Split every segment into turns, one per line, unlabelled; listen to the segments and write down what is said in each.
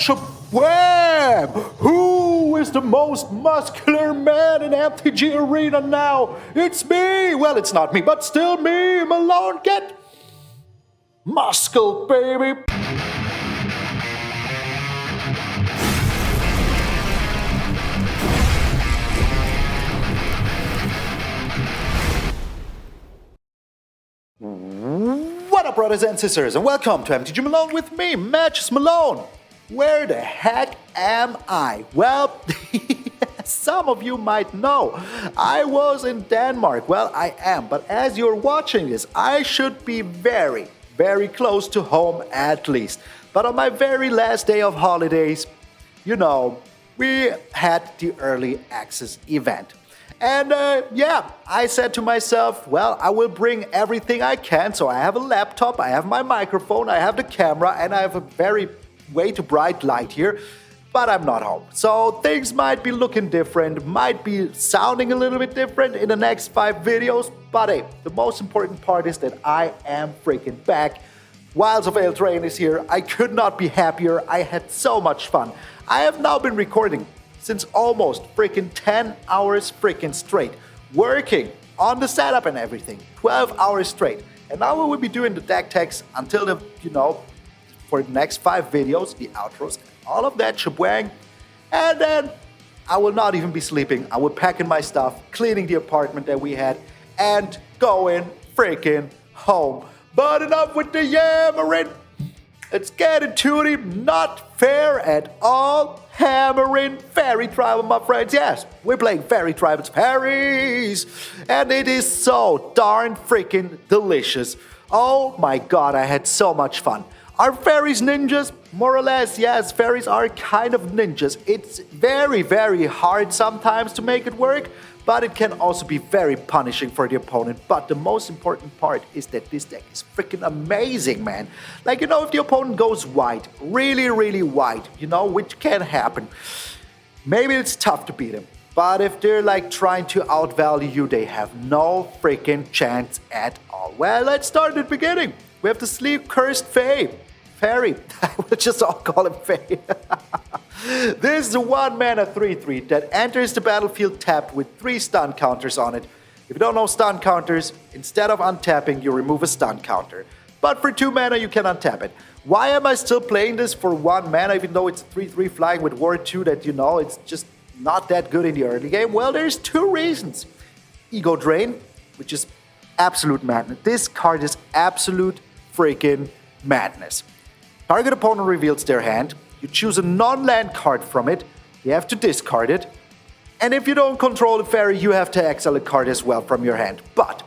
Shabwam! Who is the most muscular man in MTG Arena now? It's me! Well, it's not me, but still me, Malone. Get muscle, baby! What up, brothers and sisters, and welcome to MTG Malone with me, MtgA Malone. Where the heck am I? Well, some of you might know, I was in Denmark. Well, I am, but as you're watching this, I should be very, very close to home at least. But on my very last day of holidays, you know, we had the early access event. And yeah, I said to myself, well, I will bring everything I can. So I have a laptop, I have my microphone, I have the camera, and I have a very way too bright light here. But I'm not home. So things might be looking different, might be sounding a little bit different in the next 5 videos. But hey, the most important part is that I am freaking back. Wilds of ELDRAINE is here. I could not be happier. I had so much fun. I have now been recording since almost freaking 10 hours freaking straight, working on the setup and everything, 12 hours straight. And now we will be doing the deck techs until the, you know, for the next 5 videos, the outros, all of that shabwang. And then I will not even be sleeping. I will pack in my stuff, cleaning the apartment that we had, and going freaking home. But enough with the yammering. Let's get into it. Not fair at all. Hammering Faerie Tribal, my friends. Yes, we're playing Faerie Tribal's Faeries. And it is so darn freaking delicious. Oh my god, I had so much fun. Are fairies ninjas? More or less, yes, fairies are kind of ninjas. It's very, very hard sometimes to make it work, but it can also be very punishing for the opponent. But the most important part is that this deck is freaking amazing, man. Like, you know, if the opponent goes wide, really, really wide, you know, which can happen, maybe it's tough to beat him. But if they're like trying to outvalue you, they have no freaking chance at all. Well, let's start at the beginning. We have the Sleep-Cursed Faerie. I will just all call him Faerie. This is a 1-mana 3/3 that enters the battlefield tapped with 3 stun counters on it. If you don't know stun counters, instead of untapping, you remove a stun counter. But for 2 mana, you can untap it. Why am I still playing this for 1 mana, even though it's 3/3 flying with Ward 2 that, you know, it's just not that good in the early game? Well, there's 2 reasons. ELDRAINE, which is absolute madness. This card is absolute freaking madness. Target opponent reveals their hand. You choose a non-land card from it. You have to discard it. And if you don't control the fairy, you have to exile a card as well from your hand. But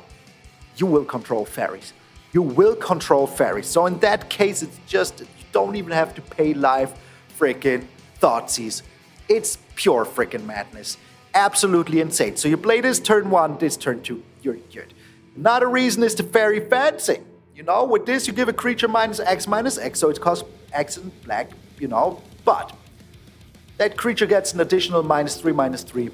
you will control fairies. You will control fairies. So in that case, it's just, you don't even have to pay live freaking Thoughtseize. It's pure freaking madness. Absolutely insane. So you play this turn 1, this turn 2. You're good. Another reason is the Faerie Fencing. You know, with this, you give a creature -X/-X, so it costs X and black, you know, but that creature gets an additional -3/-3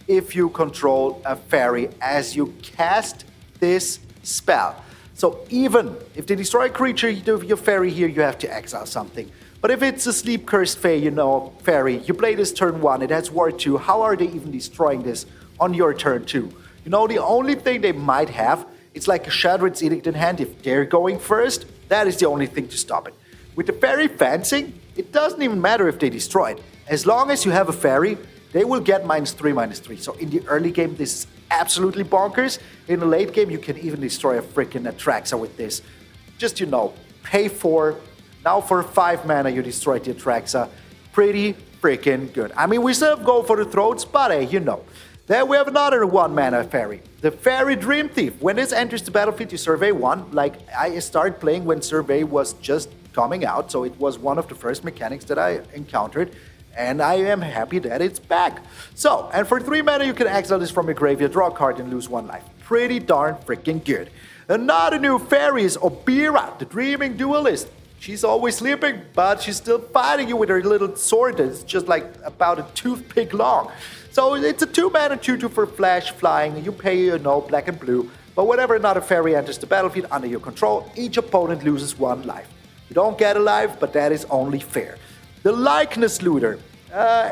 if you control a fairy as you cast this spell. So even if they destroy a creature, you do your fairy here, you have to exile something. But if it's a Sleep-Cursed Faerie, you know, fairy, you play this turn 1, it has Ward 2, how are they even destroying this on your turn 2? You know, the only thing they might have, it's like a Shadow's Edict in hand. If they're going first, that is the only thing to stop it. With the Faerie Fencing, it doesn't even matter if they destroy it. As long as you have a fairy, they will get -3/-3. So in the early game, this is absolutely bonkers. In the late game, you can even destroy a freaking Atraxa with this. Just, you know, pay 4. Now for 5 mana, you destroyed the Atraxa. Pretty freaking good. I mean, we still go for the throats, but hey, you know. Then we have another 1-mana fairy, the Faerie Dreamthief. When this enters the battlefield, you survey 1. Like, I started playing when survey was just coming out, so it was one of the first mechanics that I encountered, and I am happy that it's back. So, and for 3 mana, you can exile this from your graveyard, draw a card, and lose 1 life. Pretty darn freaking good. Another new fairy is Obyra, the Dreaming Duelist. She's always sleeping, but she's still fighting you with her little sword that's just like about a toothpick long. So it's a 2-mana 2/2 for flash flying. You pay, you know, black and blue. But whenever another fairy enters the battlefield under your control, each opponent loses 1 life. You don't get a life, but that is only fair. the Likeness Looter.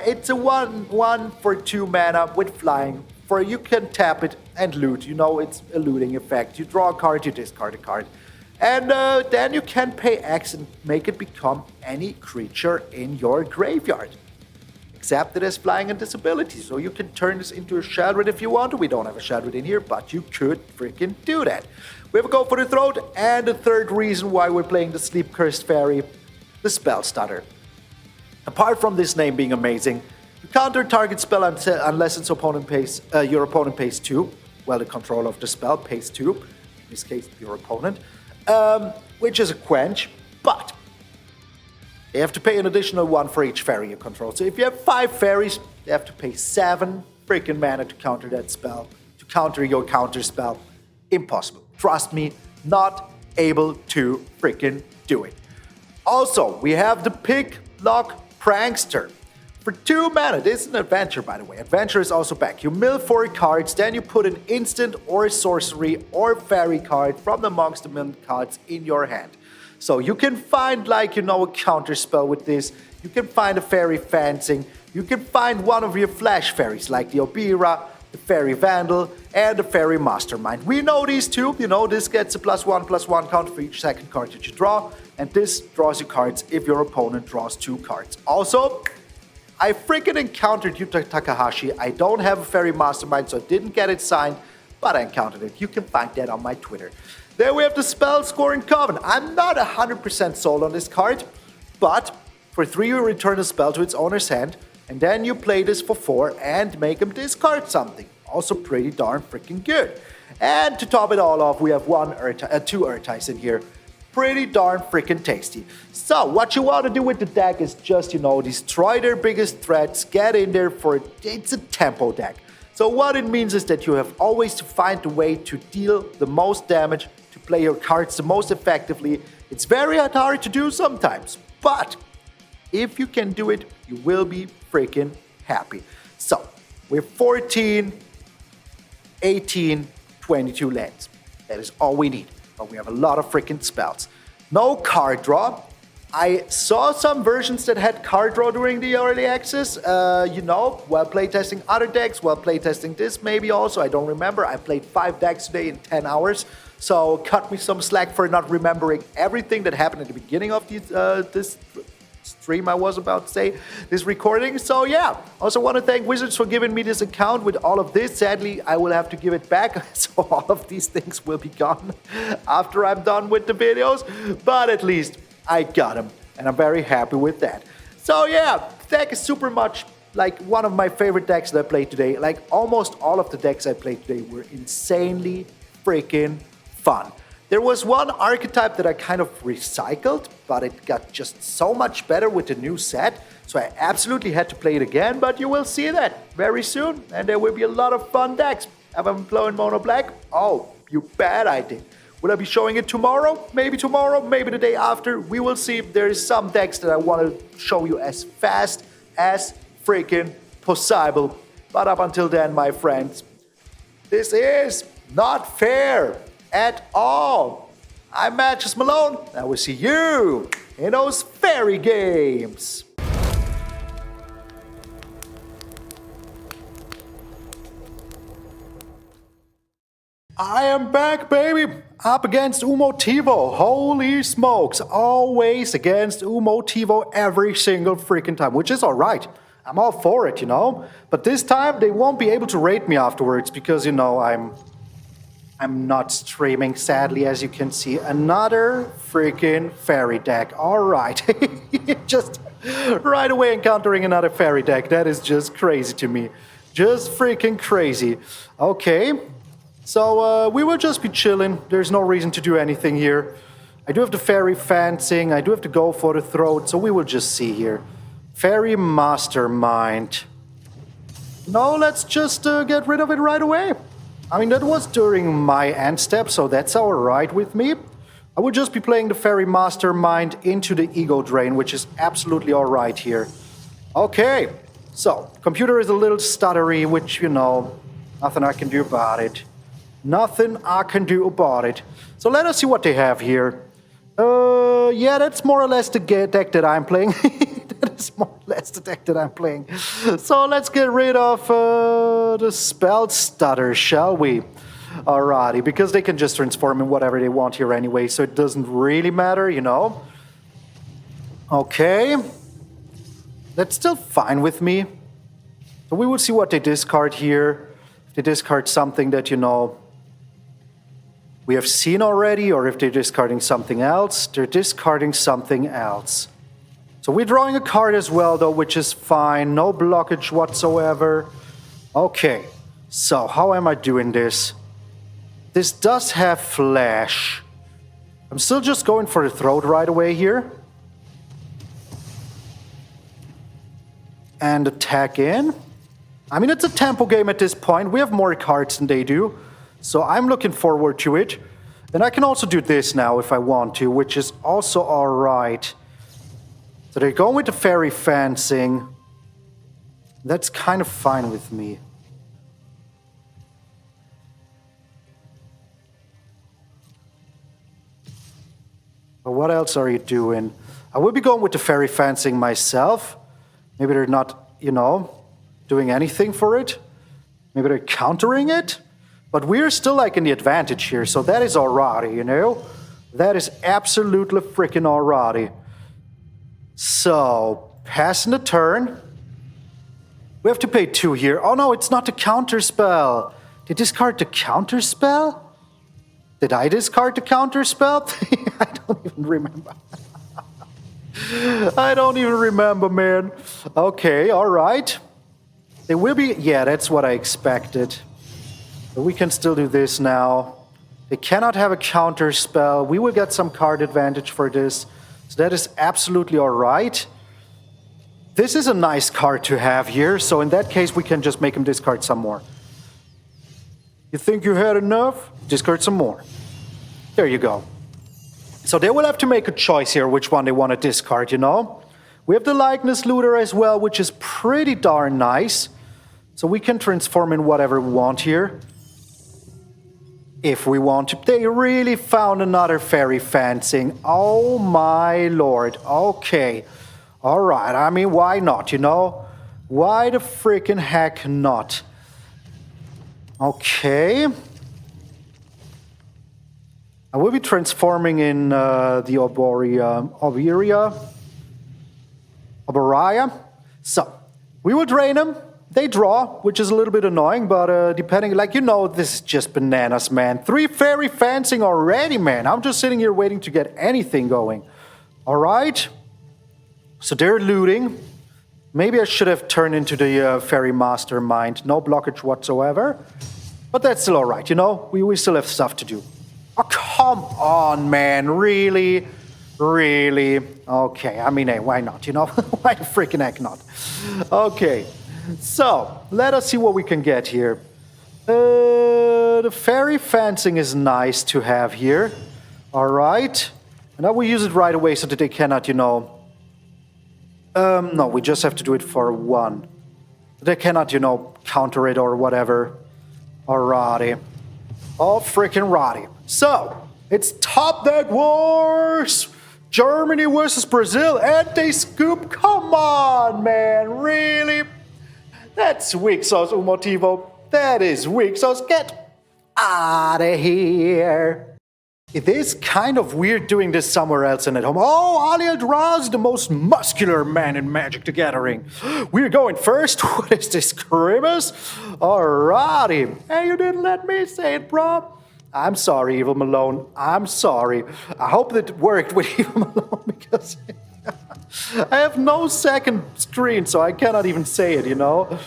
It's a 1/1 for 2 mana with flying. For you can tap it and loot. You know it's a looting effect. You draw a card, you discard a card. And then you can pay X and make it become any creature in your graveyard. Except it has flying and disability, so you can turn this into a Sheldred if you want to. We don't have a Sheldred in here, but you could freaking do that. We have a Go for the Throat, and the third reason why we're playing the Sleep-Cursed Faerie, the Spell Stutter. Apart from this name being amazing, you counter target spell unless its opponent pays, your opponent pays 2. Well, the controller of the spell pays 2, in this case your opponent, which is a quench, but they have to pay an additional 1 for each fairy you control. So if you have 5 fairies, they have to pay 7 freaking mana to counter that spell, to counter your counter spell. Impossible. Trust me, not able to freaking do it. Also, we have the Picklock Prankster. For 2 mana, this is an adventure, by the way. Adventure is also back. You mill 4 cards, then you put an instant or a sorcery or fairy card from amongst the milled cards in your hand. So you can find, like, you know, a counter spell with this. You can find a Faerie Fencing. You can find one of your flash fairies, like the Obyra, the Faerie Vandal, and the Faerie Mastermind. We know these two. You know, this gets a +1/+1 counter for each second card that you draw. And this draws you cards if your opponent draws 2 cards. Also, I freaking encountered Yuta Takahashi. I don't have a Faerie Mastermind, so I didn't get it signed, but I encountered it. You can find that on my Twitter. Then we have the Spellscorn Coven. I'm not 100% sold on this card, but for 3 you return a spell to its owner's hand, and then you play this for 4 and make him discard something. Also pretty darn freaking good. And to top it all off, we have 2 Ertais in here. Pretty darn freaking tasty. So what you want to do with the deck is just, you know, destroy their biggest threats, get in there for it. It's a tempo deck. So what it means is that you have always to find a way to deal the most damage, to play your cards the most effectively. It's very hard to do sometimes, but if you can do it, you will be freaking happy. So we're 14, 18, 22 lands. That is all we need. But we have a lot of freaking spells. No card draw. I saw some versions that had card draw during the early access. You know, while playtesting other decks, while playtesting this maybe also. I don't remember. I played 5 decks today in 10 hours. So cut me some slack for not remembering everything that happened at the beginning of this stream I was about to say, this recording. So yeah, also want to thank Wizards for giving me this account with all of this. Sadly, I will have to give it back, so all of these things will be gone after I'm done with the videos, but at least I got them, and I'm very happy with that. So yeah, the deck is super much like one of my favorite decks that I played today. Like almost all of the decks I played today were insanely freaking fun. There was one archetype that I kind of recycled, but it got just so much better with the new set, so I absolutely had to play it again, but you will see that very soon, and there will be a lot of fun decks. Have I been playing Mono Black? Oh, you bet I did. Will I be showing it tomorrow? Maybe the day after. We will see. There is some decks that I want to show you as fast as freaking possible. But up until then, my friends, this is not fair at all. I'm MtgA Malone, and I will see you in those Faerie games. I am back, baby! Up against Umotivo. Holy smokes. Always against Umotivo every single freaking time, which is alright. I'm all for it, you know? But this time, they won't be able to rate me afterwards because, you know, I'm not streaming, sadly, as you can see. Another freaking fairy deck. Alright. Just right away encountering another fairy deck. That is just crazy to me. Just freaking crazy. Okay. So we will just be chilling. There's no reason to do anything here. I do have the Faerie Fencing. I do have to go for the throat. So we will just see here. Faerie Mastermind. No, let's just get rid of it right away. I mean, that was during my end step, so that's alright with me. I will just be playing the Faerie Mastermind into the ELDRAINE, which is absolutely alright here. Okay, so, computer is a little stuttery, which, you know, nothing I can do about it. Nothing I can do about it. So let us see what they have here. Yeah, that's more or less the deck that I'm playing. That is more or less the deck that I'm playing. So let's get rid of the Spell Stutter, shall we? Alrighty, because they can just transform in whatever they want here anyway, so it doesn't really matter, you know? Okay. That's still fine with me. So we will see what they discard here. If they discard something that, you know, we have seen already, or if they're discarding something else. They're discarding something else. So we're drawing a card as well, though, which is fine. No blockage whatsoever. Okay, so how am I doing this? This does have flash. I'm still just going for the throat right away here. And attack in. I mean, it's a tempo game at this point. We have more cards than they do. So I'm looking forward to it. And I can also do this now if I want to, which is also alright. So they're going with the Faerie Fencing. That's kind of fine with me. But what else are you doing? I would be going with the Faerie Fencing myself. Maybe they're not, you know, doing anything for it. Maybe they're countering it. But we're still like in the advantage here, so that is alrighty, you know? That is absolutely freaking alrighty. So, passing the turn. We have to pay 2 here. Oh no, it's not the counter spell. Did they discard the counter spell? Did I discard the counter spell? I don't even remember. I don't even remember, man. Okay, alright. They will be... Yeah, that's what I expected. But we can still do this now. They cannot have a counter spell. We will get some card advantage for this. So that is absolutely alright. This is a nice card to have here. So in that case, we can just make him discard some more. You think you had enough? Discard some more. There you go. So they will have to make a choice here which one they want to discard, you know? We have the Likeness Looter as well, which is pretty darn nice. So we can transform in whatever we want here. If we want to. They really found another Faerie Fencing. Oh my lord. Okay. Alright, I mean, why not, you know? Why the freaking heck not? Okay. I will be transforming in the Obyra. So, we will drain them. They draw, which is a little bit annoying, but depending, like, you know, this is just bananas, man. 3 Faerie Fencing already, man. I'm just sitting here waiting to get anything going. All right. So they're looting. Maybe I should have turned into the Faerie Mastermind. No blockage whatsoever. But that's still all right, you know? We still have stuff to do. Oh, come on, man. Really? Really? Okay, I mean, hey, why not, you know? Why the freaking heck not? Okay. So, let us see what we can get here. The Faerie Fencing is nice to have here. Alright. And I will use it right away so that they cannot, you know... no, we just have to do it for 1. They cannot, you know, counter it or whatever. Alrighty. Oh, freaking righty. So, it's Top Deck Wars! Germany versus Brazil, and they scoop. Come on, man. Really? That's weak sauce, Umotivo. That is weak sauce. Get out of here. It is kind of weird doing this somewhere else than at home. Oh, Ali Adraz, the most muscular man in Magic the Gathering. We're going first. What is this, Grimace? Alrighty. Hey, you didn't let me say it, bro. I'm sorry, Evil Malone. I'm sorry. I hope that it worked with Evil Malone because... I have no second screen, so I cannot even say it, you know.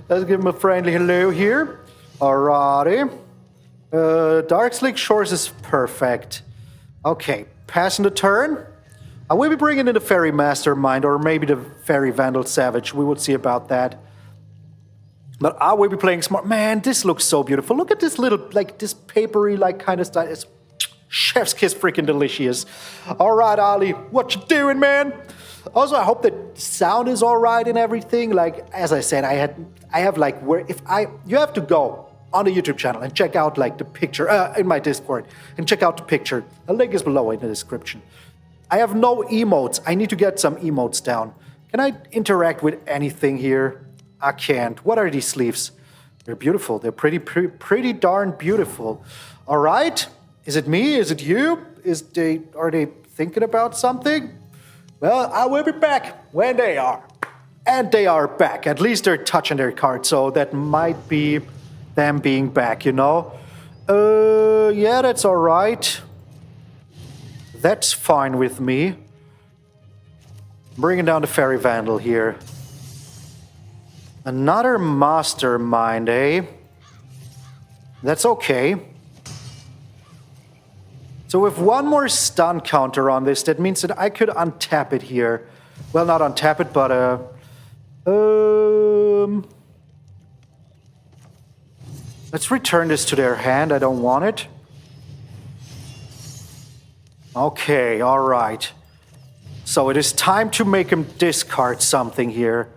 Let's give him a friendly hello here. Alrighty. Darkslick Shores is perfect. Okay, passing the turn. I will be bringing in the Faerie Mastermind, or maybe the Faerie Vandal Savage. We will see about that. But I will be playing smart. Man, this looks so beautiful. Look at this little, like, this papery, like, kind of style. It's chef's kiss freaking delicious. Alright, Ali, what you doing, man? Also, I hope the sound is all right and everything. Like, as I said, I have like, you have to go on the YouTube channel and check out like the picture in my Discord and check out the picture. The link is below in the description. I have no emotes. I need to get some emotes down. Can I interact with anything here? I can't. What are these sleeves? They're beautiful. They're pretty darn beautiful. All right. Is it me? Is it you? Are they thinking about something? Well, I will be back when they are. And they are back. At least they're touching their card, so that might be them being back, you know? Yeah, that's all right. That's fine with me. Bringing down the Faerie Vandal here. Another Mastermind, eh? That's okay. So with one more stun counter on this, that means that I could untap it here. Well, not untap it, but let's return this to their hand. I don't want it. Okay, all right. So it is time to make him discard something here.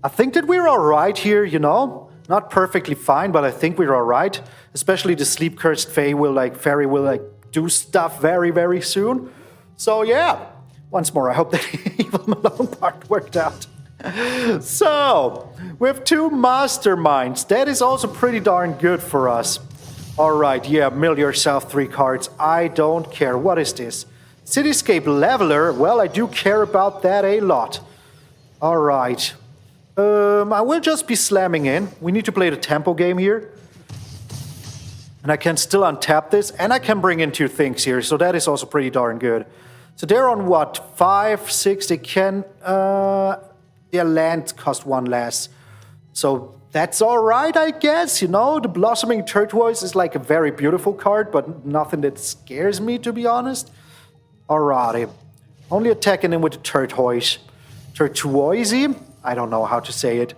I think that we're all right here, you know? Not perfectly fine, but I think we're all right. Especially the Sleep-Cursed Faerie will do stuff very, very soon. So yeah, once more, I hope that Evil Malone part worked out. So, with 2 Masterminds, that is also pretty darn good for us. Alright, yeah, mill yourself 3 cards. I don't care. What is this? Cityscape Leveler? Well, I do care about that a lot. Alright. I will just be slamming in. We need to play the tempo game here. And I can still untap this, and I can bring in 2 things here, so that is also pretty darn good. So they're on what? 5, 6, they can... their land cost 1 less. So that's alright, I guess, you know? The Blossoming Turquoise is like a very beautiful card, but nothing that scares me, to be honest. Alrighty. Only attacking him with the Turquoise. Turquoise? I don't know how to say it.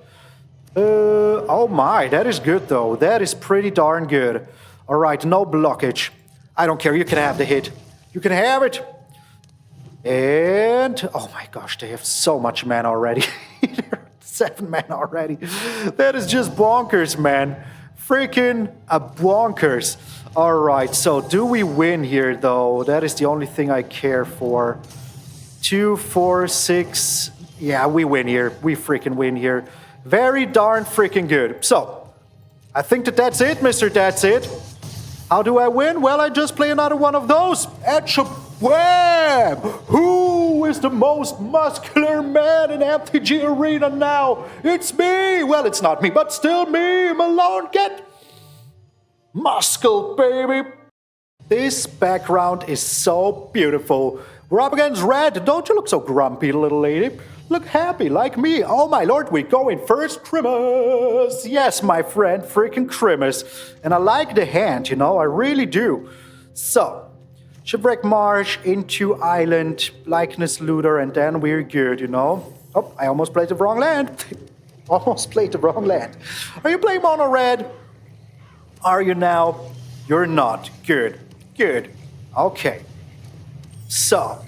Oh my, that is good though. That is pretty darn good. Alright, no blockage. I don't care, you can have the hit. You can have it. And, oh my gosh, they have so much mana already. 7 mana already. That is just bonkers, man. Freaking bonkers. Alright, so do we win here though? That is the only thing I care for. 2, 4, 6. Yeah, we win here. We freaking win here. Very darn freaking good. So, I think that that's it, Mr. That's It. How do I win? Well, I just play another one of those. And wham! Who is the most muscular man in MTG Arena now? It's me! Well, it's not me, but still me, Malone. Get muscle, baby. This background is so beautiful. We're up against red. Don't you look so grumpy, little lady? Look happy, like me. Oh my lord, we're going first Trimmers. Yes, my friend, freaking Trimmers. And I like the hand, you know, I really do. So, Shipwreck Marsh into Island, Likeness Looter, and then we're good, you know. Oh, I almost played the wrong land. Almost played the wrong land. Are you playing mono red? Are you now? You're not. Good. Good. Okay. So,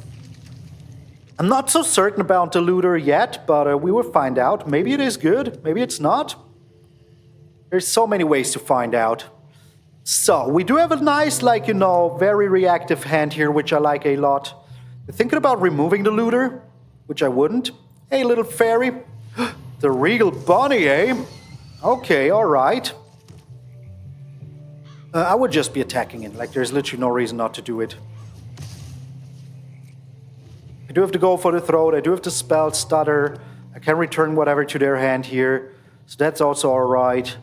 I'm not so certain about the looter yet, but we will find out. Maybe it is good, maybe it's not. There's so many ways to find out. So, we do have a nice, like, you know, very reactive hand here, which I like a lot. We're thinking about removing the looter, which I wouldn't. Hey, little fairy. The Regal Bunny, eh? Okay, alright. I would just be attacking it, like there's literally no reason not to do it. I do have to go for the throat, I do have to Spell Stutter. I can return whatever to their hand here, so that's also alright.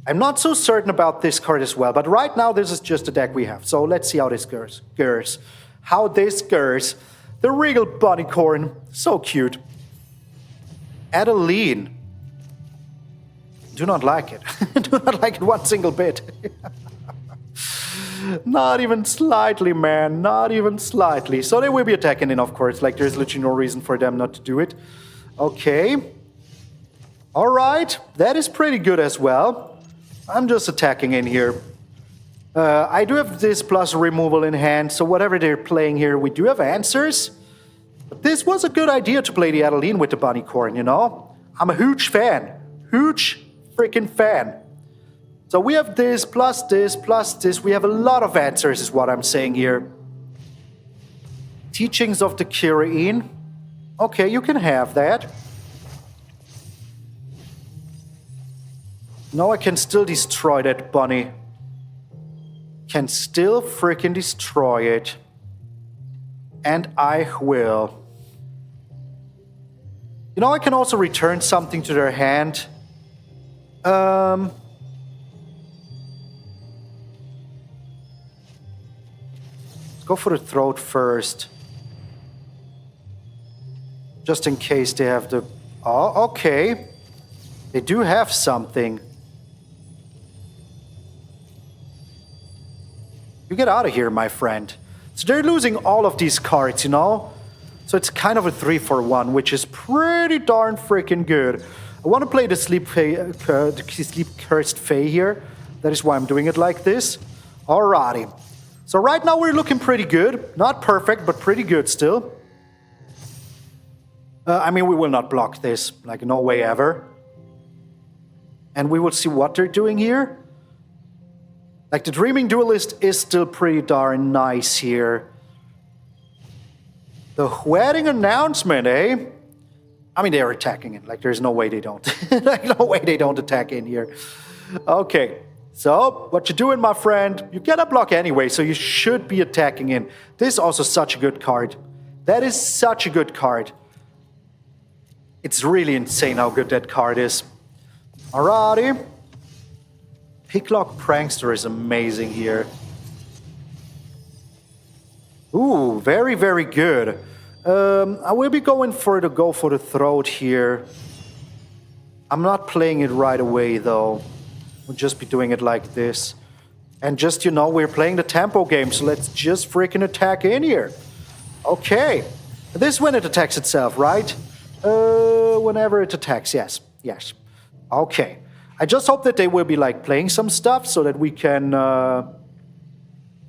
I'm not so certain about this card as well, but right now this is just the deck we have, so let's see how this goes. How this goes. The Regal Bunnycorn, so cute. Adeline. Do not like it. Do not like it one single bit. Not even slightly, man. Not even slightly. So they will be attacking in, of course. Like, there's literally no reason for them not to do it. Okay. Alright. That is pretty good as well. I'm just attacking in here. I do have this plus removal in hand, so whatever they're playing here, we do have answers. But this was a good idea to play the Adeline with the Bunnycorn, you know? I'm a huge fan. Huge freaking fan. So we have this, plus this, plus this. We have a lot of answers, is what I'm saying here. Teachings of the Kyrian. Okay, you can have that. No, I can still destroy that bunny. Can still freaking destroy it. And I will. You know, I can also return something to their hand. Let's go for the throat first. Just in case they have the... Oh, okay. They do have something. You get out of here, my friend. So they're losing all of these cards, you know? So it's kind of a 3-for-1, which is pretty darn freaking good. I want to play the Sleep-Cursed Faerie here. That is why I'm doing it like this. Alrighty. So right now we're looking pretty good. Not perfect, but pretty good still. I mean, we will not block this. Like, no way ever. And we will see what they're doing here. Like, the Dreaming Duelist is still pretty darn nice here. The wedding announcement, eh? I mean, they're attacking it. Like, there's no way they don't. Like, no way they don't attack in here. Okay. So, what you're doing, my friend, you get a block anyway, so you should be attacking in. This is also such a good card. That is such a good card. It's really insane how good that card is. Alrighty. Picklock Prankster is amazing here. Ooh, very, very good. I will be going for the go for the throat here. I'm not playing it right away, though. We'll just be doing it like this. And just, you know, we're playing the tempo game, so let's just freaking attack in here. Okay. This is when it attacks itself, right? Whenever it attacks, yes. Yes. Okay. I just hope that they will be, like, playing some stuff so that we can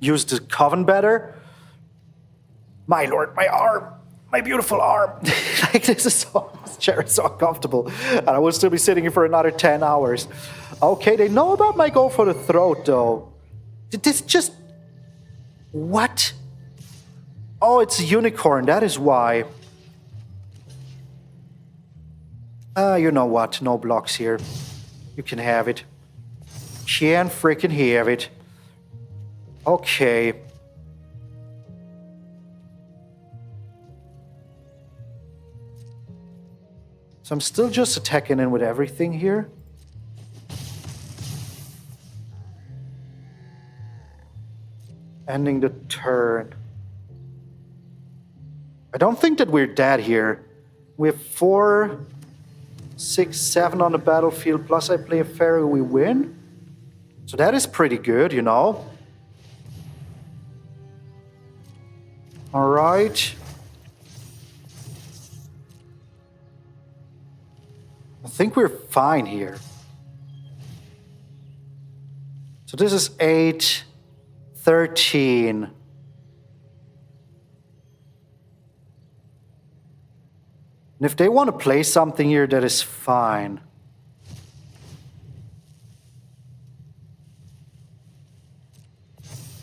use the Coven better. My lord, my arm. My beautiful arm. Like, this chair is so uncomfortable. And I will still be sitting here for another 10 hours. Okay, they know about my go for the throat, though. Did this just... What? Oh, it's a unicorn. That is why. You know what? No blocks here. You can have it. Can freaking have it. Okay. So I'm still just attacking in with everything here. Ending the turn. I don't think that we're dead here. We have 4, 6, 7 on the battlefield, plus I play a Faerie, we win. So that is pretty good, you know. Alright. I think we're fine here. So this is 8, 13. And if they want to play something here, that is fine.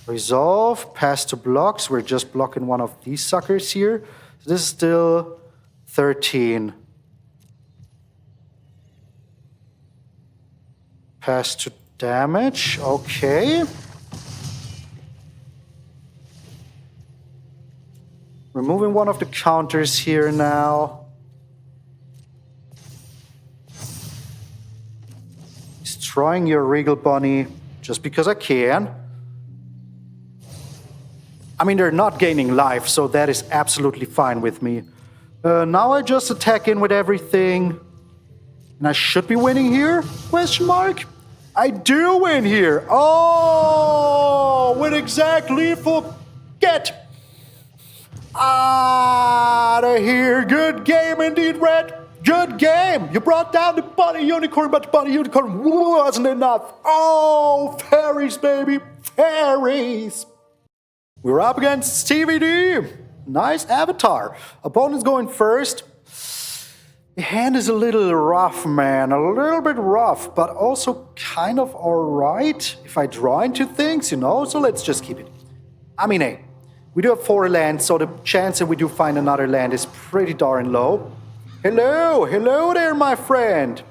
Resolve, pass to blocks. We're just blocking one of these suckers here. So this is still 13. Pass to damage, okay. Removing one of the counters here now. Destroying your Regal Bunny just because I can. I mean, they're not gaining life, so that is absolutely fine with me. Now I just attack in with everything. And I should be winning here? Question mark? I do win here. Oh, with exact lethal. Get out of here. Good game indeed, Red. Good game. You brought down the bunny unicorn, but the bunny unicorn wasn't enough. Oh, fairies, baby. Fairies. We're up against TVD. Nice avatar. Opponent's going first. The hand is a little rough, man. A little bit rough, but also kind of alright if I draw into things, you know? So let's just keep it. I mean, hey, We do have 4 lands, so the chance that we do find another land is pretty darn low. Hello there, my friend.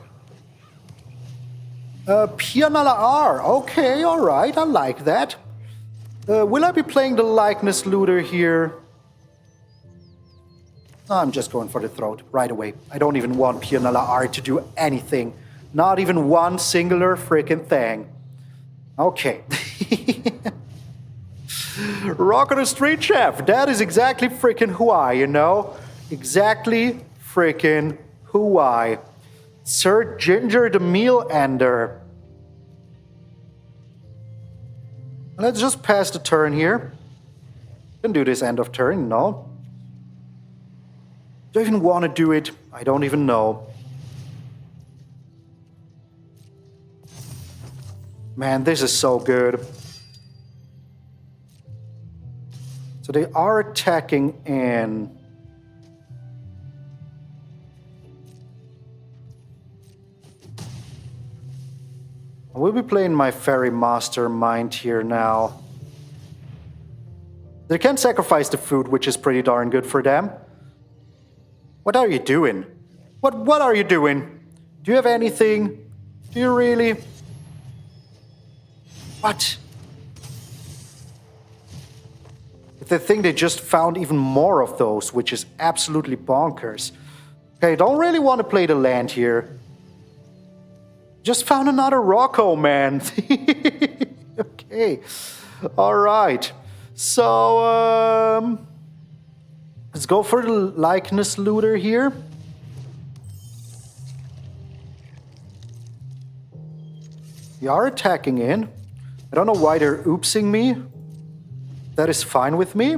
Pianala R. Okay, alright, I like that. Will I be playing the Likeness Looter here? I'm just going for the throat right away. I don't even want Pianala R to do anything. Not even one singular freaking thing. Okay. Rock on the Street Chef. That is exactly freaking who I, you know? Exactly freaking who I. Sir Ginger the Meal Ender. Let's just pass the turn here. Can do this end of turn, no? Do I even want to do it? I don't even know. Man, this is so good. So they are attacking in. I will be playing my Faerie Mastermind here now. They can sacrifice the food, which is pretty darn good for them. What are you doing? What are you doing? Do you have anything? Do you really? What? They think they just found even more of those, which is absolutely bonkers. Okay, don't really want to play the land here. Just found another Rocco, man. Okay. All right. So, let's go for the Likeness Looter here. They are attacking in. I don't know why they're oopsing me. That is fine with me.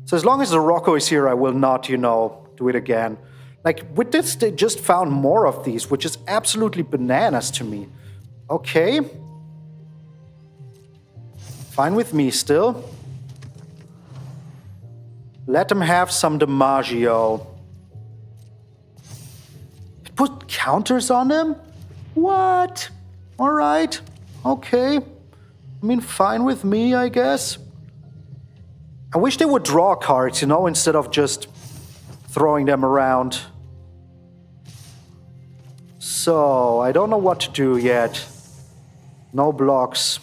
So as long as the Rocco is here, I will not, you know, do it again. Like, with this, they just found more of these, which is absolutely bananas to me. Okay. Fine with me still. Let them have some DiMaggio. Put counters on them? What? Alright. Okay. I mean, fine with me, I guess. I wish they would draw cards, you know, instead of just throwing them around. So, I don't know what to do yet. No blocks.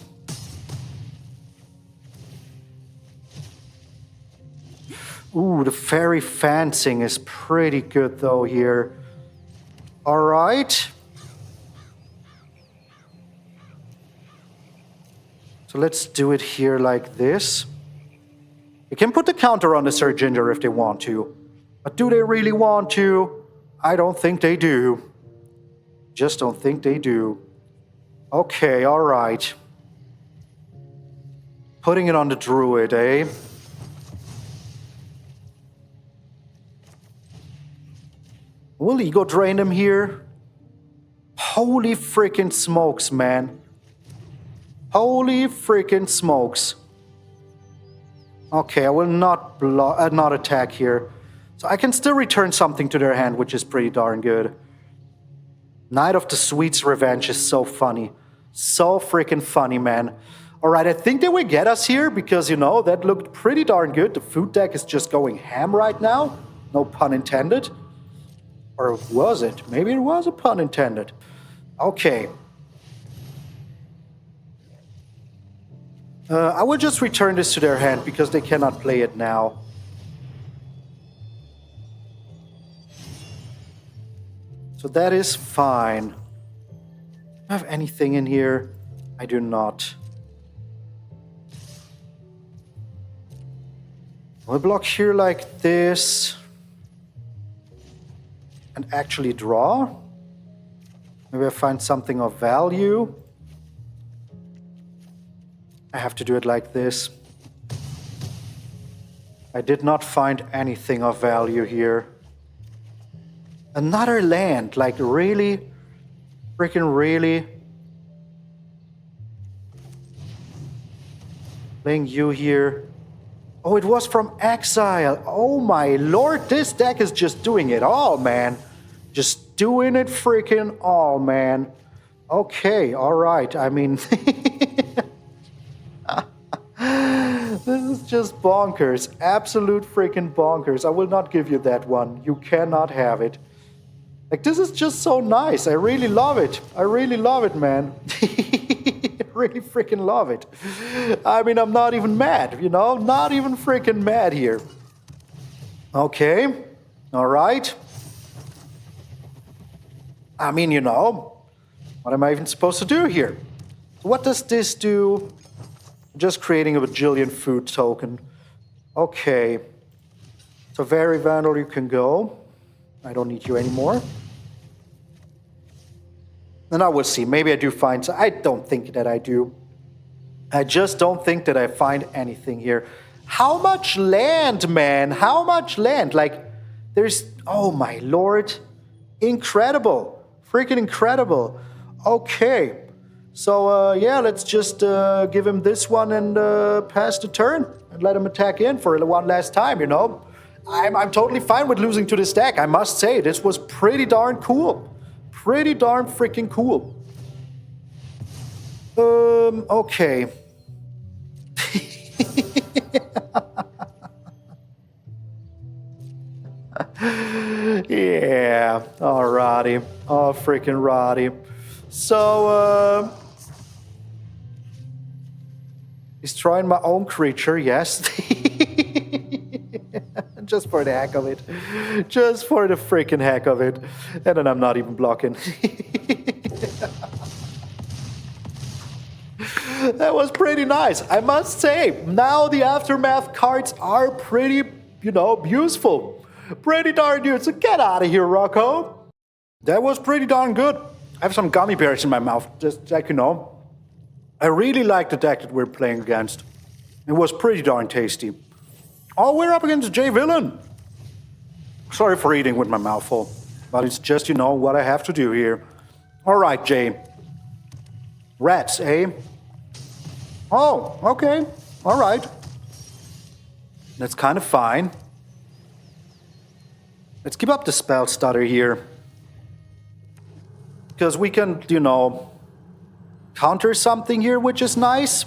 Ooh, the Faerie Fencing is pretty good, though, here. Alright. So let's do it here like this. They can put the counter on the Sir Ginger if they want to. But do they really want to? I don't think they do. Just don't think they do. Okay, alright. Putting it on the Druid, eh? Will Ego Drain them here? Holy freaking smokes, man. Holy freaking smokes. Okay, I will not attack here. So I can still return something to their hand, which is pretty darn good. Knight of the Sweets Revenge is so funny. So freaking funny, man. Alright, I think they will get us here because, you know, that looked pretty darn good. The food deck is just going ham right now. No pun intended. Or was it? Maybe it was a pun intended. Okay. I will just return this to their hand because they cannot play it now. So that is fine. Do I have anything in here? I do not. I'll block here like this. And actually draw. Maybe I find something of value. I have to do it like this. I did not find anything of value here. Another land, like really? Freaking really? Playing you here. Oh, it was from exile. Oh my lord, this deck is just doing it all, man. Just doing it freaking all, man. Okay, alright, I mean... is just bonkers. Absolute freaking bonkers. I will not give you that one. You cannot have it. Like, this is just so nice. I really love it. I really love it, man. Really freaking love it. I mean, I'm not even mad, you know? Not even freaking mad here. Okay. All right. I mean, you know, what am I even supposed to do here? What does this do? Just creating a bajillion food token. Okay. So Faerie Vandal, you can go. I don't need you anymore. And I will see. Maybe I do find... I don't think that I do. I just don't think that I find anything here. How much land, man? How much land? Like, there's... Oh, my lord. Incredible. Freaking incredible. Okay. So, yeah, let's just give him this one and pass the turn. And let him attack in for one last time, you know? I'm totally fine with losing to this deck. I must say, this was pretty darn cool. Pretty darn freaking cool. Okay. Yeah, alrighty. Oh, freaking righty. So, destroying my own creature, yes. Just for the heck of it. Just for the freaking heck of it. And then I'm not even blocking. That was pretty nice, I must say. Now the Aftermath cards are pretty, you know, useful. Pretty darn good. So get out of here, Rocco. That was pretty darn good. I have some gummy bears in my mouth, just like, you know. I really like the deck that we're playing against. It was pretty darn tasty. Oh, we're up against J Villain. Sorry for eating with my mouth full, but it's just, you know, what I have to do here. All right, Jay. Rats, eh? Oh, okay. All right. That's kind of fine. Let's keep up the Spell Stutter here. Because we can, you know, counter something here, which is nice.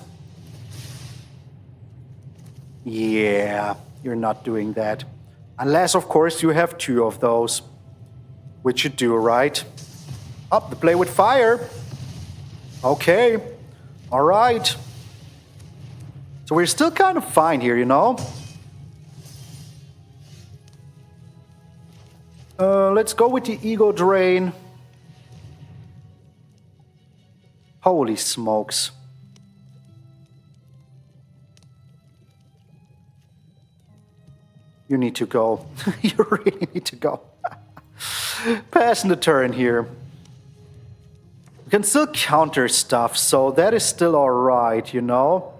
Yeah, you're not doing that. Unless, of course, you have two of those. Which you do, right? Up the play with fire. Okay. All right. So we're still kind of fine here, you know? Let's go with the Ego Drain. Holy smokes. You need to go. You really need to go. Passing the turn here. We can still counter stuff, so that is still alright, you know?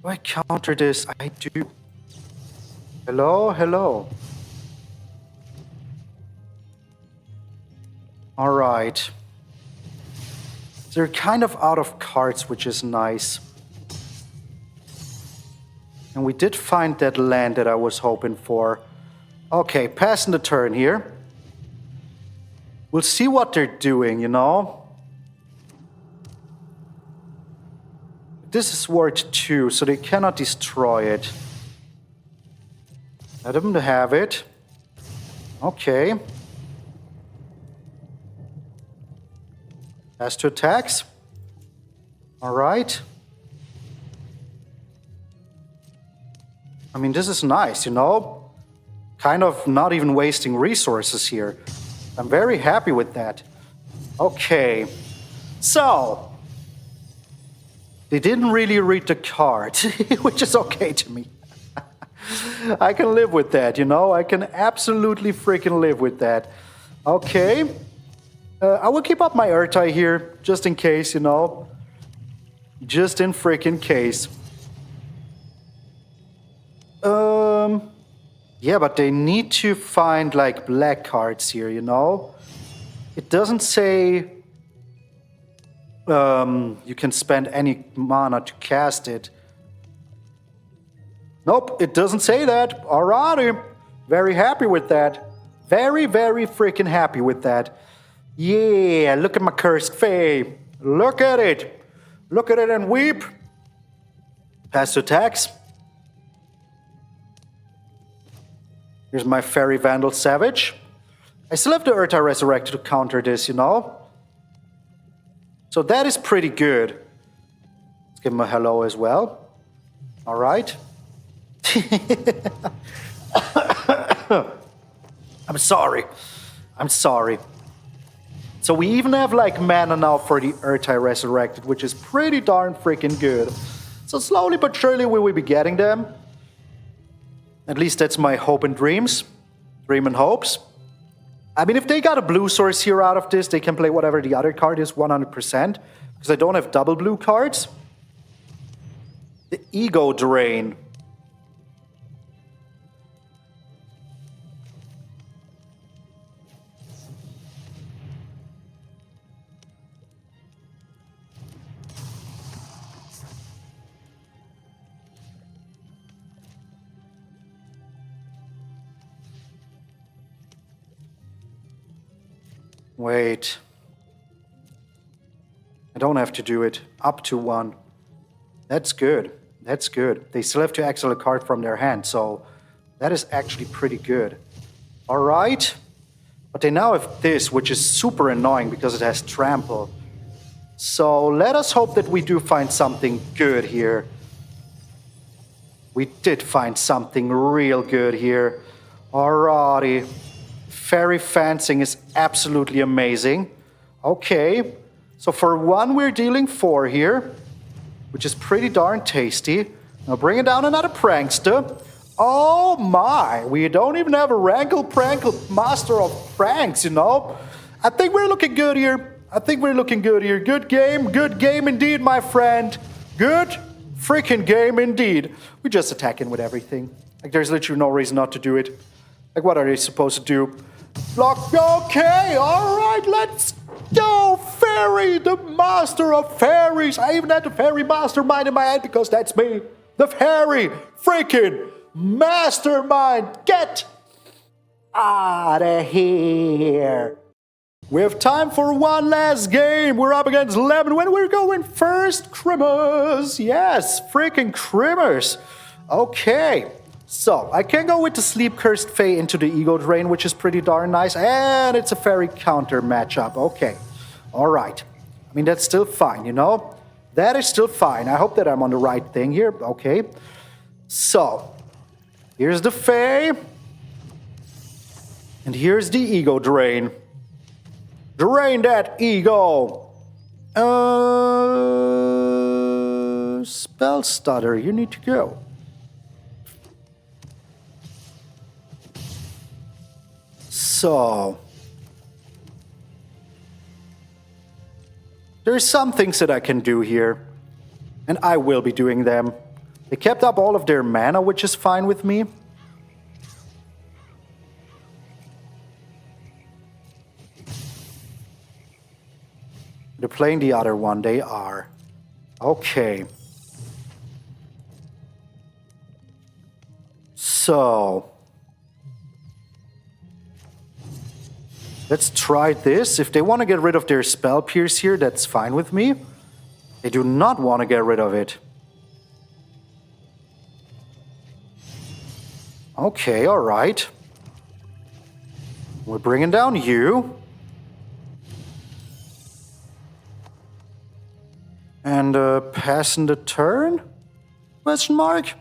Do I counter this? I do. Hello, hello. Alright. They're kind of out of cards, which is nice. And we did find that land that I was hoping for. Okay, passing the turn here. We'll see what they're doing, you know? This is worth 2, so they cannot destroy it. Let them have it. Okay. Pass to attacks. Alright. I mean, this is nice, you know? Kind of not even wasting resources here. I'm very happy with that. Okay. So. They didn't really read the card, which is okay to me. I can live with that, you know? I can absolutely freaking live with that. Okay. I will keep up my Ertai here, just in case, you know? Just in freaking case. Yeah, but they need to find, like, black cards here, you know? It doesn't say you can spend any mana to cast it. Nope, it doesn't say that. Alrighty. Very happy with that. Very, very freaking happy with that. Yeah, look at my cursed fae. Look at it. Look at it and weep. Pass to attacks. Here's my Faerie Vandal Savage. I still have the Ertai Resurrected to counter this, you know? So that is pretty good. Let's give him a hello as well. Alright. I'm sorry. I'm sorry. So we even have like mana now for the Ertai Resurrected, which is pretty darn freaking good. So slowly but surely we will be getting them. At least that's my hope and dreams. Dream and hopes. I mean, if they got a blue source here out of this, they can play whatever the other card is 100%. Because I don't have double blue cards. The ELDRAINE. Wait. I don't have to do it. Up to 1. That's good. That's good. They still have to exile a card from their hand, so that is actually pretty good. Alright. But they now have this, which is super annoying because it has trample. So let us hope that we do find something good here. We did find something real good here. Alrighty. Faerie Fencing is absolutely amazing. Okay. So for 1, we're dealing 4 here, which is pretty darn tasty. Now bringing down another Prankster. Oh my, we don't even have a Rankle Master of Pranks, you know? I think we're looking good here. I think we're looking good here. Good game indeed, my friend. Good freaking game indeed. We just attacking with everything. Like there's literally no reason not to do it. Like what are they supposed to do? Block, okay, alright, let's go, Faerie, the master of fairies. I even had the Faerie Mastermind in my head because that's me. The Faerie freaking Mastermind. Get out of here. We have time for one last game. We're up against Lemon when we're going first. Crimmers. Yes, freaking Crimmers. Okay. So, I can go with the Sleep-Cursed Faerie into the ELDRAINE, which is pretty darn nice. And it's a Faerie counter matchup. Okay. Alright. I mean, that's still fine, you know? That is still fine. I hope that I'm on the right thing here. Okay. So, here's the Fae. And here's the ELDRAINE. Drain that ego. Spell Stutter, you need to go. So, there's some things that I can do here, and I will be doing them. They kept up all of their mana, which is fine with me. They're playing the other one, they are. Okay. So, let's try this. If they want to get rid of their Spell Pierce here, that's fine with me. They do not want to get rid of it. Okay, alright. We're bringing down you. And passing the turn? Question mark?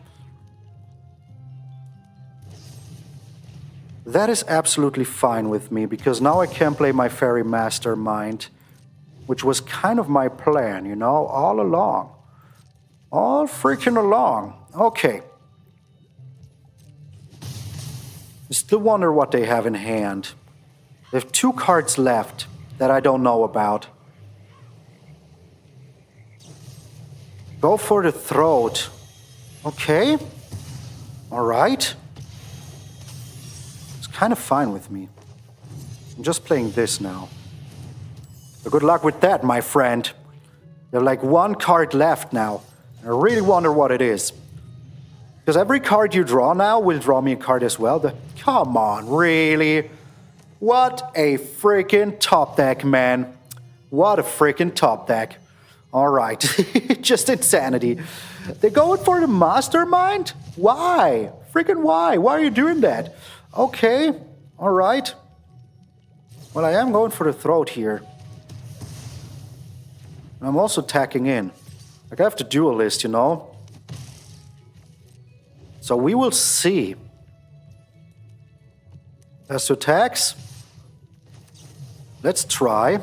That is absolutely fine with me, because now I can play my Faerie Mastermind, which was kind of my plan, you know, all along. All freaking along. Okay. I still wonder what they have in hand. They have 2 cards left that I don't know about. Go for the throat. Okay. Alright. Kind of fine with me. I'm just playing this now. So good luck with that, my friend. There's like 1 card left now. I really wonder what it is. Because every card you draw now will draw me a card as well. Come on, really? What a freaking top deck, man. What a freaking top deck. Alright, just insanity. They're going for the Mastermind? Why? Freaking why? Why are you doing that? Okay, alright. Well, I am going for the throat here. I'm also tacking in. Like, I have to Duelist, you know? So we will see. As to attacks. Let's try.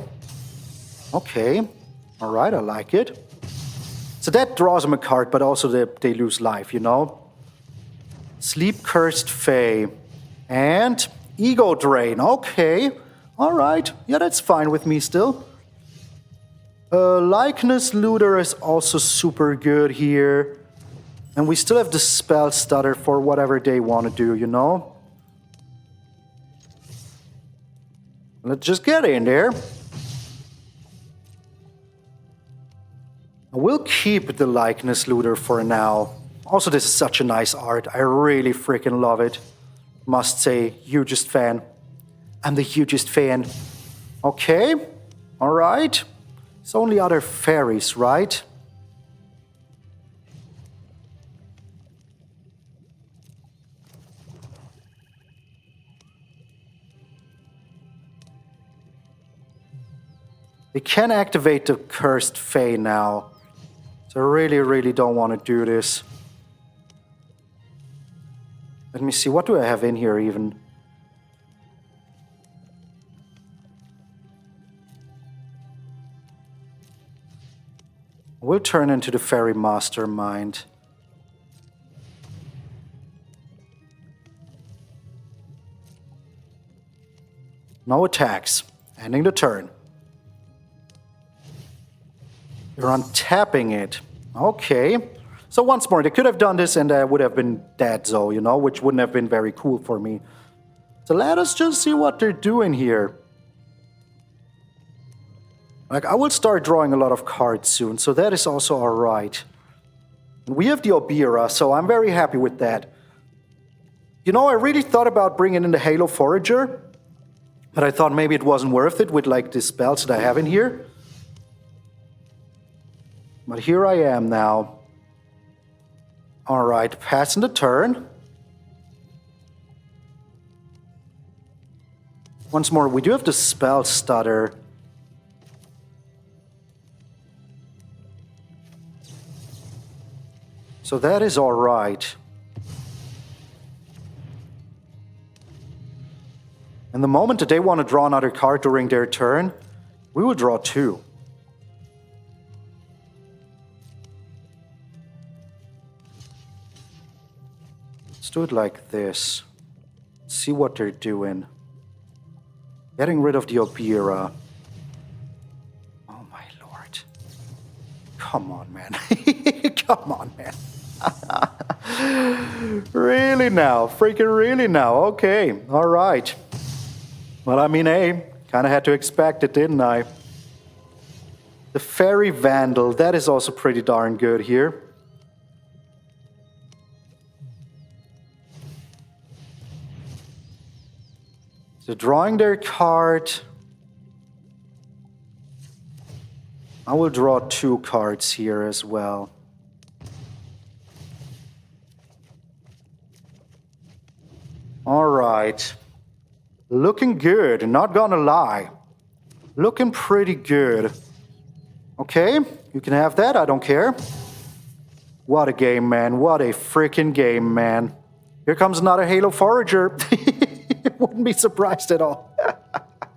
Okay. Alright, I like it. So that draws them a card, but also they lose life, you know? Sleep-Cursed Faerie. And ELDRAINE. Okay. Alright. Yeah, that's fine with me still. Likeness Looter is also super good here. And we still have the Spell Stutter for whatever they want to do, you know? Let's just get in there. We'll keep the Likeness Looter for now. Also, this is such a nice art. I really freaking love it. Must say, hugest fan. I'm the hugest fan. Okay. Alright. It's only other fairies, right? They can activate the Cursed Fae now. So I really, really don't want to do this. Let me see, what do I have in here even? We'll turn into the Faerie Mastermind. No attacks. Ending the turn. You're untapping it. Okay. So once more, they could have done this and I would have been dead, though, you know, which wouldn't have been very cool for me. So let us just see what they're doing here. Like, I will start drawing a lot of cards soon, so that is also alright. We have the Obyra, so I'm very happy with that. You know, I really thought about bringing in the Halo Forager, but I thought maybe it wasn't worth it with, like, the spells that I have in here. But here I am now. Alright, passing the turn. Once more, we do have the Spell Stutter. So that is alright. And the moment that they want to draw another card during their turn, we will draw two. Let's do it like this. See what they're doing. Getting rid of the Obyra. Oh my lord. Come on, man. Come on, man. Really now? Freaking really now? Okay. Alright. Well, I mean, hey, kind of had to expect it, didn't I? The Faerie Vandal. That is also pretty darn good here. So drawing their card. I will draw two cards here as well. Alright. Looking good, not gonna lie. Looking pretty good. Okay, you can have that, I don't care. What a game, man. What a freaking game, man. Here comes another Halo Forager. Wouldn't be surprised at all.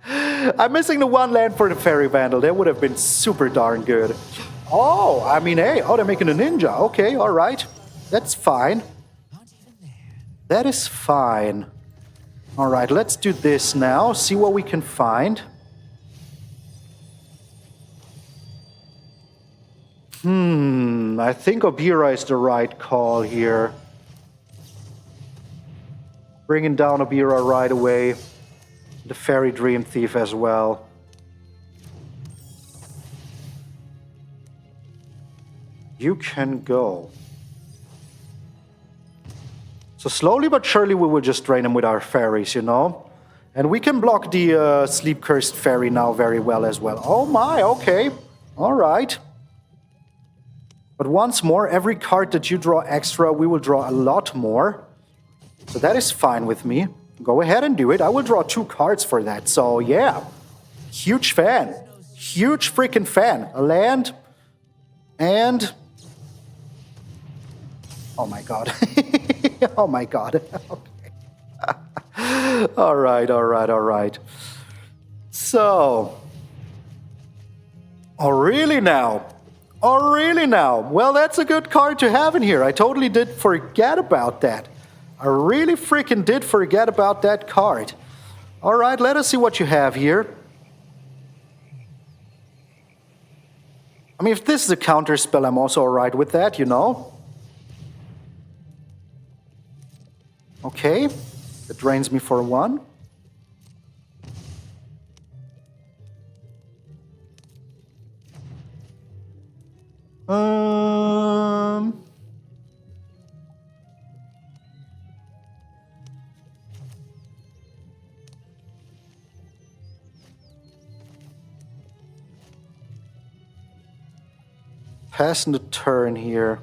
I'm missing the one land for the Faerie Vandal. That would have been super darn good. Oh, I mean, hey. Oh, they're making a ninja. Okay, all right. That's fine. That is fine. All right, let's do this now. See what we can find. I think Obyra is the right call here. Bringing down Obyra right away. The Faerie Dreamthief as well. You can go. So slowly but surely we will just drain them with our fairies, you know? And we can block the Sleep-Cursed Faerie now very well as well. Oh my, okay. Alright. But once more, every card that you draw extra, we will draw a lot more. So that is fine with me. Go ahead and do it. I will draw 2 cards for that. So yeah, huge fan. Huge freaking fan. A land and... Oh my god. Oh my god. Okay. Alright, alright, alright. So... Oh really now? Oh really now? Well, that's a good card to have in here. I totally did forget about that. I really freaking did forget about that card. Alright, let us see what you have here. I mean, if this is a counter spell, I'm also alright with that, you know. Okay, that drains me for 1. Passing the turn here.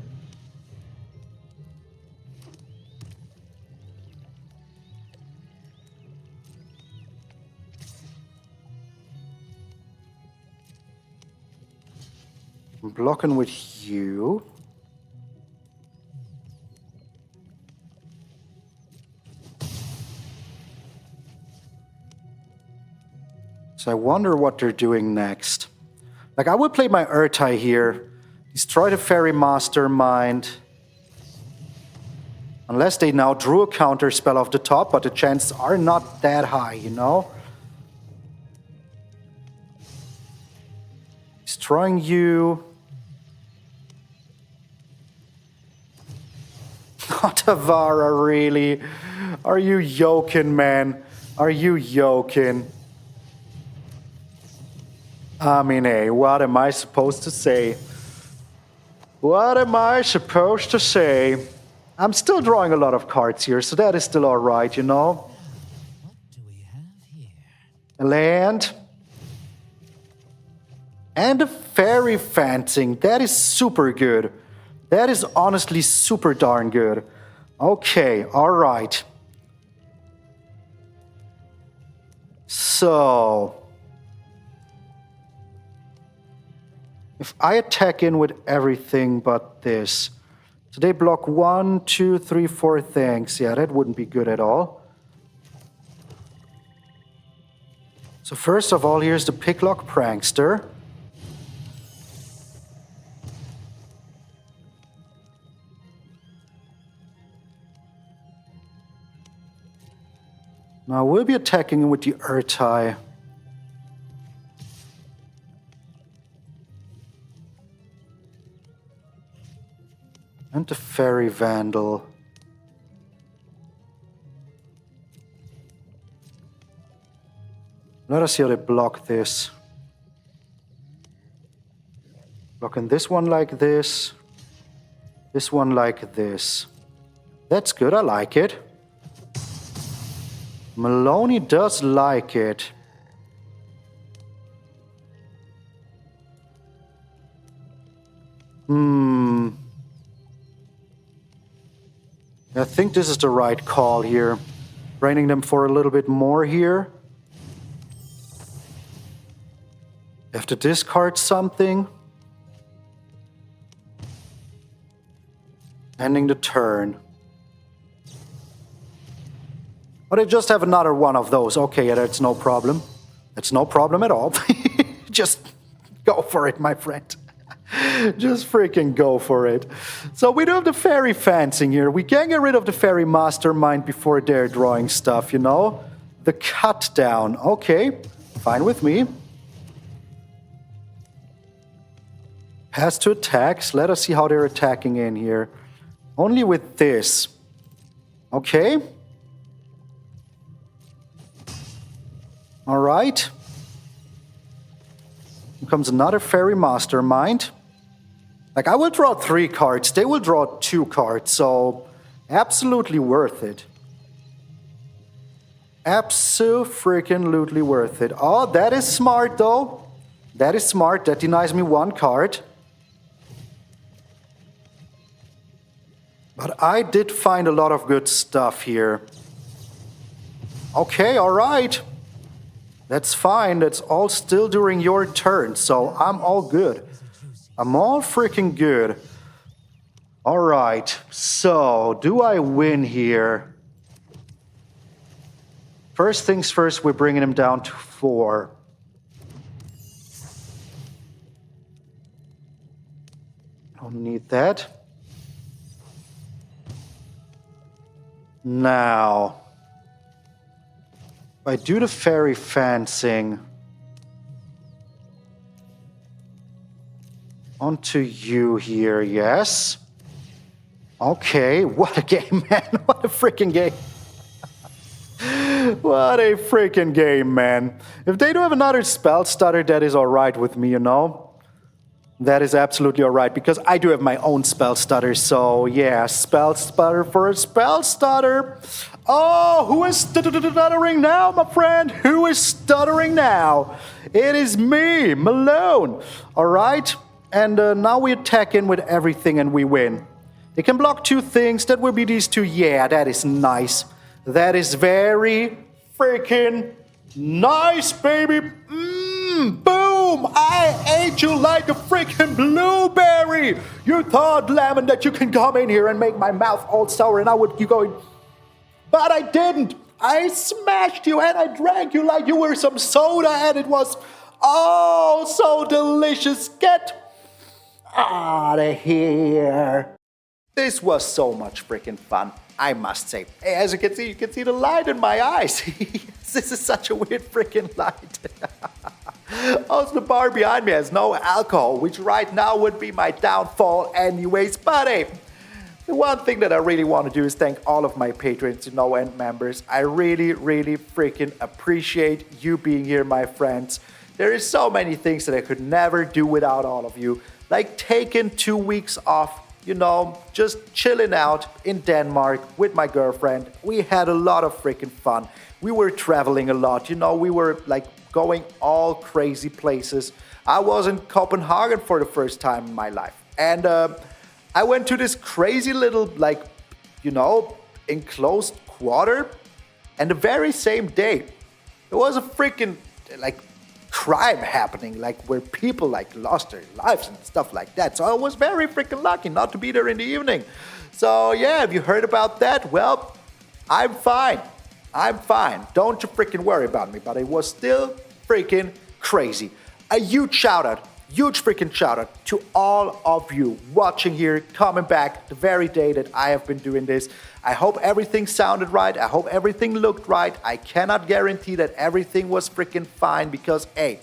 I'm blocking with you. So I wonder what they're doing next. Like, I would play my Ertai here. Destroy the Faerie Mastermind. Unless they now drew a counter spell off the top, but the chances are not that high, you know? Destroying you. Otavara, really? Are you yoking, man? Are you yoking? I mean, hey, what am I supposed to say? What am I supposed to say? I'm still drawing a lot of cards here, so that is still alright, you know?
What do we have here?
A land. And a Faerie Fencing. That is super good. That is honestly super darn good. Okay, alright. So... if I attack in with everything but this, so they block 1, 2, 3, 4 things. Yeah, that wouldn't be good at all. So first of all, here's the Picklock Prankster. Now we'll be attacking with the Ertai. And the Faerie Vandal. Let us see how they block this. Blocking this one like this. This one like this. That's good, I like it. Maloney does like it. I think this is the right call here. Draining them for a little bit more here. You have to discard something. Ending the turn. But I just have another one of those. Okay, yeah, that's no problem. That's no problem at all. Just go for it, my friend. Just freaking go for it. So we do have the Faerie Fencing here. We can get rid of the Faerie Mastermind before they're drawing stuff, you know? The cut down. Okay, fine with me. Pass to attacks. Let us see how they're attacking in here. Only with this. Okay. All right. Here comes another Faerie Mastermind. Like, I will draw 3 cards. They will draw 2 cards, so absolutely worth it. Abso-freaking-lutely worth it. Oh, that is smart, though. That is smart. That denies me 1 card. But I did find a lot of good stuff here. Okay, alright. That's fine. That's all still during your turn, so I'm all good. I'm all freaking good. Alright, so do I win here? First things first, we're bringing him down to 4. Don't need that. Now, if I do the Faerie Fencing onto you here, yes. Okay, what a game, man. What a freaking game. What a freaking game, man. If they do have another Spell Stutter, that is alright with me, you know? That is absolutely alright, because I do have my own Spell Stutter, so yeah, Spell Stutter for a Spell Stutter. Oh, who is stuttering now, my friend? Who is stuttering now? It is me, Malone. Alright, and now we attack in with everything and we win. They can block 2 things, that will be these 2. Yeah, that is nice. That is very freaking nice, baby. Boom! I ate you like a freaking blueberry. You thought, Lemon, that you can come in here and make my mouth all sour and I would keep going. But I didn't. I smashed you and I drank you like you were some soda and it was oh so delicious. Get out of here. This was so much freaking fun, I must say. Hey, as you can see the light in my eyes. This is such a weird freaking light. Also, the bar behind me has no alcohol, which right now would be my downfall anyways. But hey, the one thing that I really want to do is thank all of my patrons and no-end members. I really, really freaking appreciate you being here, my friends. There is so many things that I could never do without all of you. Like taking 2 weeks off, you know, just chilling out in Denmark with my girlfriend. We had a lot of freaking fun. We were traveling a lot, you know, we were like going all crazy places. I was in Copenhagen for the first time in my life. And I went to this crazy little, like, you know, enclosed quarter. And the very same day, there was a freaking, like, crime happening, like where people like lost their lives and stuff like that. So I was very freaking lucky not to be there in the evening. So yeah, have you heard about that? Well, I'm fine. I'm fine. Don't you freaking worry about me. But it was still freaking crazy. A huge shout out, huge freaking shout out to all of you watching here, coming back the very day that I have been doing this. I hope everything sounded right. I hope everything looked right. I cannot guarantee that everything was freaking fine because, hey,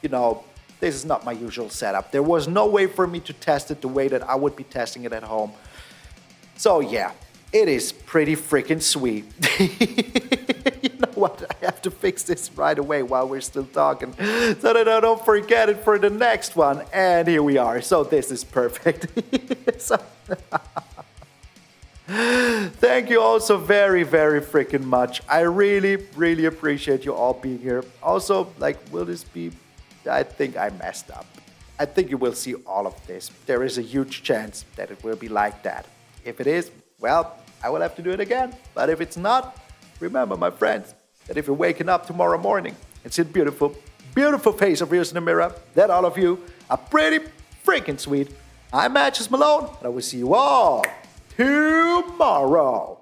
you know, this is not my usual setup. There was no way for me to test it the way that I would be testing it at home. So yeah, it is pretty freaking sweet. You know what? I have to fix this right away while we're still talking so that I don't forget it for the next one. And here we are. So this is perfect. So thank you all so very, very freaking much. I really, really appreciate you all being here. Also, like, will this be... I think I messed up. I think you will see all of this. There is a huge chance that it will be like that. If it is, well, I will have to do it again. But if it's not, remember, my friends, that if you're waking up tomorrow morning and see the beautiful, beautiful face of yours in the mirror, that all of you are pretty freaking sweet. I'm MtgA Malone, and I will see you all tomorrow.